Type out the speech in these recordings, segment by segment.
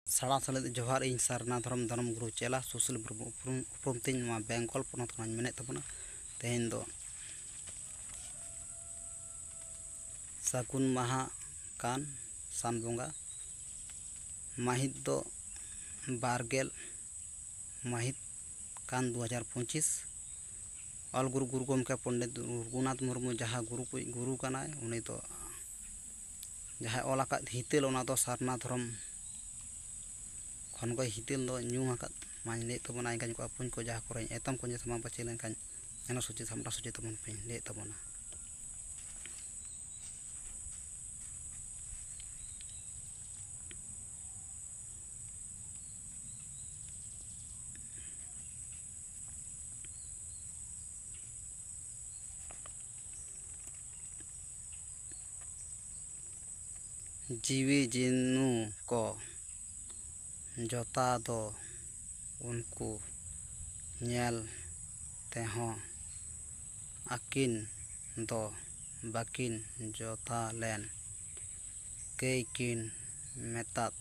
साड़ा सलेद जोहार इन सारना धर्म धर्म गुरु चेला सुशील उपरुम तीन बेंगल पनत मेने तबना तेहन दो सागुन माहा कान सान बोंगा माहित दो बारगेल माहित कान 2025 ऑल गुरु गुरु गमके पंडित रघुनाथ मुर्मू जहाँ गुरु कनाय उनी दो जहाँ ऑल आकाद हितेल ओना दो सारना धर्म खन गई हितेल दो न्यू आकाद माñ ले तबना इनकाñ को अपुñ को जहाँ करे एतम को जे समा बचे लेनकाñ एना सोचे सामरा सोचे तबन पे ले तबना जीवी जिनु को जोता दो उनको नेल तेहों आकिन दो बाकिन जोता लेन केकिन मेतात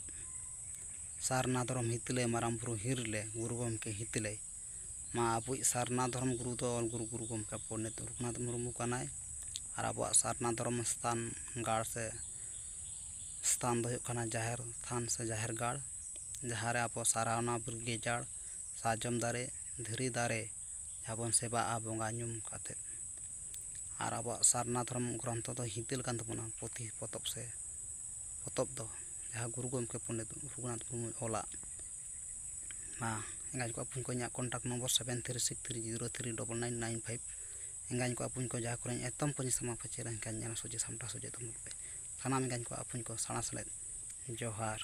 सारना धर्म हितले माराम बुरु हिरले गुरु गमके हितले मा अबुई सारना धर्म गुरु दो ऑल गुरु गुरु गमके पंडित रघुनाथ मुर्मू कनाय और अब सारना धर्म स्थान गाड़ से स्थान दो जाहिर थान से जाहिर गाड़ जहाँ रे आप सारावना बिरगे जाड़ साजम दारे धीरी दारे जहाँ बन सेवा बोंगा ᱧᱩᱢ काते और अब सारना धर्म ग्रंथ दो हितल कान तबना पोथी पोतब से पोतब दो जहाँ गुरु गमके पंडित रघुनाथ मुर्मू ओला मा एंगाñ को अपुñ को ᱧᱟ कॉन्टैक्ट नंबर 7363039995 एंगाñ को अपुñ को जहाँ करे एतम को समा पचे रंकाñ ᱧana सोचे सामटा सोचे तम पे थाना एंगाñ को अपुñ को साणा सलेद जोहार।